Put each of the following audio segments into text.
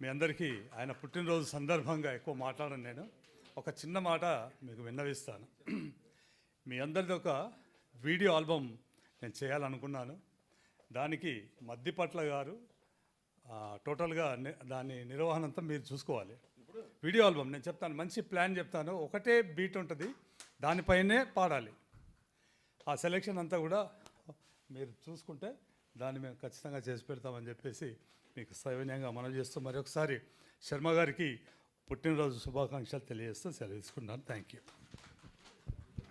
మీ అందరికీ ఆయన పుట్టినరోజు సందర్భంగా ఎక్కువ మాట్లాడను నేను. ఒక చిన్న మాట మీకు విన్నవిస్తాను. మీ అందరిది ఒక వీడియో ఆల్బమ్ నేను చేయాలనుకున్నాను. దానికి మద్దిపట్ల గారు టోటల్గా దాని నిర్వహణ అంతా మీరు చూసుకోవాలి. వీడియో ఆల్బమ్ నేను చెప్తాను, మంచి ప్లాన్ చెప్తాను. ఒకటే బీట్ ఉంటుంది, దానిపైనే పాడాలి. ఆ సెలెక్షన్ అంతా కూడా మీరు చూసుకుంటే దాన్ని మేము ఖచ్చితంగా చేసి పెడతామని చెప్పేసి మీకు సవినయంగా మనవి చేస్తూ మరి ఒకసారి శర్మ గారికి పుట్టినరోజు శుభాకాంక్షలు తెలియజేస్తూ సెలవు తీసుకున్నాను. Thank you.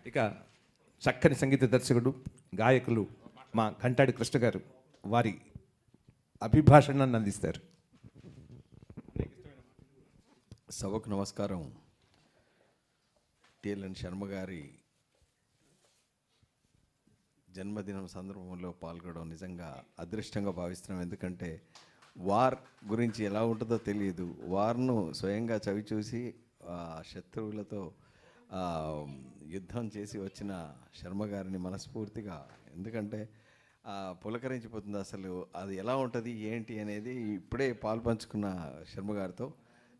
ఇక చక్కని సంగీత దర్శకుడు గాయకులు మా ఘంటాడి కృష్ణ గారు వారి అభిభాషణాన్ని అందిస్తారు. సభకు నమస్కారం. టిఎల్ఎన్ శర్మ గారి జన్మదినం సందర్భంలో పాల్గొనడం నిజంగా అదృష్టంగా భావిస్తున్నాం. ఎందుకంటే వార్ గురించి ఎలా ఉంటుందో తెలియదు. వార్ను స్వయంగా చవిచూసి శత్రువులతో యుద్ధం చేసి వచ్చిన శర్మ గారిని మనస్ఫూర్తిగా, ఎందుకంటే పులకరించిపోతుంది అసలు అది ఎలా ఉంటుంది ఏంటి అనేది ఇప్పుడే పాల్పంచుకున్న శర్మ గారితో.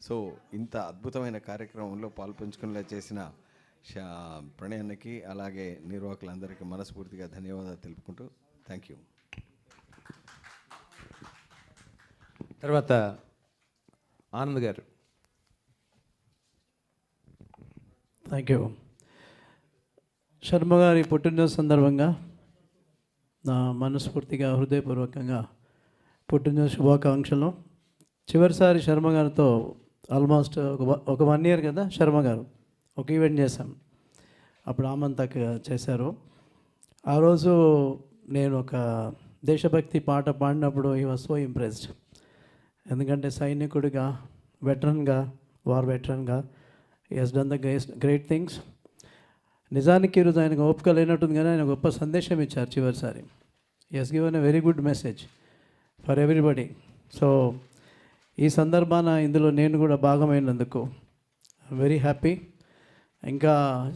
సో ఇంత అద్భుతమైన కార్యక్రమంలో పాల్పంచుకునేలా చేసిన ప్రణయానికి అలాగే నిర్వాహకులందరికీ మనస్ఫూర్తిగా ధన్యవాదాలు తెలుపుకుంటూ థ్యాంక్ యూ. తర్వాత ఆనంద్ గారు. Thank you. శర్మ గారి పుట్టినరోజు సందర్భంగా నా మనస్ఫూర్తిగా హృదయపూర్వకంగా పుట్టినరోజు శుభాకాంక్షలు. చివరిసారి శర్మ గారితో ఆల్మోస్ట్ ఒక 1 year కదా శర్మ గారు ఒక ఈవెంట్ చేశాం. అప్పుడు ఆమంతక్ చేశారు. ఆ రోజు నేను ఒక దేశభక్తి పాట పాడినప్పుడు హీ వాజ్ సో ఇంప్రెస్డ్. ఎందుకంటే సైనికుడిగా, వెటరన్గా, వార్ వెటరన్గా he he's done the great things. నిజానికి ఈరోజు ఆయనకు ఓపిక లేనట్టుంది, కానీ ఆయన గొప్ప సందేశం ఇచ్చారు చివరిసారి. He has given a very good message for everybody. So ఈ సందర్భాన ఇందులో నేను కూడా భాగమైనందుకు వెరీ హ్యాపీ. ఇంకా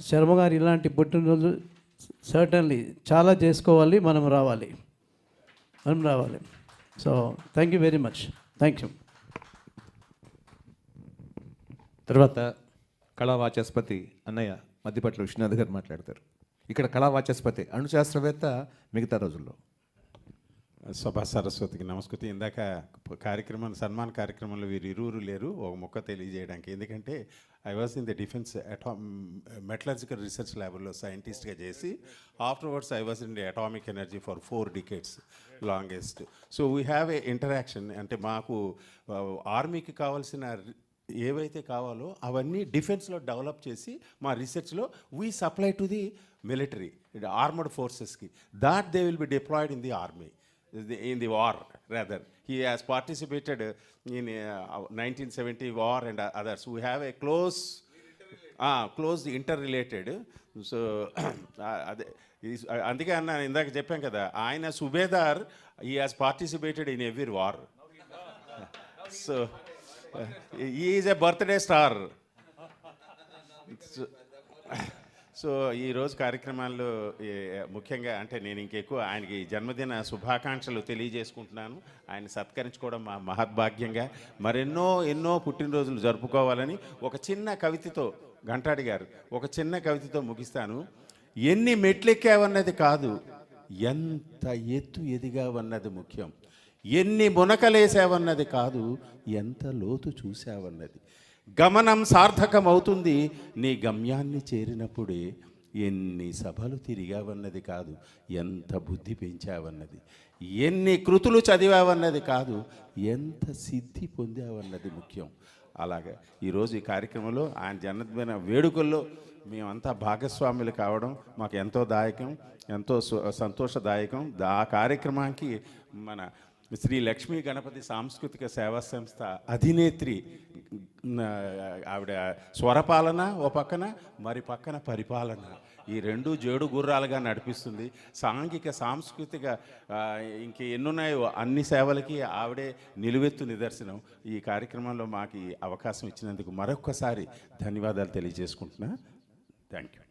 శర్మ గారు ఇలాంటి పుట్టినరోజు సర్టన్లీ చాలా చేసుకోవాలి, మనం రావాలి. So thank you very much. Thank you. తర్వాత కళావాచస్పతి అన్నయ్య మద్దిపట్ల విశ్వనాథ్ గారు మాట్లాడతారు. ఇక్కడ కళావాచస్పతి అణుశాస్త్రవేత్త మిగతా రోజుల్లో. సభా సరస్వతికి నమస్కృతి. ఇందాక సన్మాన్ కార్యక్రమంలో వీరు ఇరువురు లేరు, ఒక మొక్క తెలియజేయడానికి. ఎందుకంటే I was in the defence metallurgical research ల్యాబ్లో సైంటిస్ట్గా చేసి afterwards I was in the atomic energy for 4 decades longest. So we have a interaction. అంటే మాకు ఆర్మీకి కావాల్సిన ఏవైతే కావాలో అవన్నీ డిఫెన్స్లో డెవలప్ చేసి మా రీసెర్చ్లో we supply to the military armoured ఫోర్సెస్కి, that they will be deployed in the army in the war rather. He has participated in 1970 war and others. We have a close interrelated. So అందుకే అన్న ఇందాక చెప్పాం కదా, ఆయన subedar, he has participated in every war. So he is a birthday star. So ఈరోజు కార్యక్రమాల్లో ముఖ్యంగా అంటే నేను ఇంకెక్కువ ఆయనకి జన్మదిన శుభాకాంక్షలు తెలియజేసుకుంటున్నాను. ఆయన సత్కరించుకోవడం మా మహద్భాగ్యంగా ఎన్నో పుట్టినరోజులు జరుపుకోవాలని ఒక చిన్న కవితతో, ఘంటాడి గారు ఒక చిన్న కవితతో ముగిస్తాను. ఎన్ని మెట్లెక్కావన్నది కాదు, ఎంత ఎత్తు ఎదిగావన్నది ముఖ్యం. ఎన్ని మునకలేసావన్నది కాదు, ఎంత లోతు చూసావన్నది. గమనం సార్థకమవుతుంది నీ గమ్యాన్ని చేరినప్పుడే. ఎన్ని సభలు తిరిగావన్నది కాదు, ఎంత బుద్ధి పెంచావన్నది. ఎన్ని కృతులు చదివావన్నది కాదు, ఎంత సిద్ధి పొందావన్నది ముఖ్యం. అలాగే ఈరోజు ఈ కార్యక్రమంలో ఆయన జన్మదిన వేడుకల్లో మేమంతా భాగస్వాములు కావడం మాకు ఎంతో దాయకం, ఎంతో సంతోషదాయకం. ఆ కార్యక్రమానికి మన శ్రీ లక్ష్మీ గణపతి సాంస్కృతిక సేవా సంస్థ అధినేత్రి ఆవిడ స్వరపాలన ఓ పక్కన, మరి పక్కన పరిపాలన, ఈ రెండు జేడు గుర్రాలుగా నడిపిస్తుంది. సాంఘిక సాంస్కృతిక ఎన్నున్నాయో అన్ని సేవలకి ఆవిడే నిలువెత్తు నిదర్శనం. ఈ కార్యక్రమంలో మాకు అవకాశం ఇచ్చినందుకు మరొక్కసారి ధన్యవాదాలు తెలియజేసుకుంటున్నా. Thank you.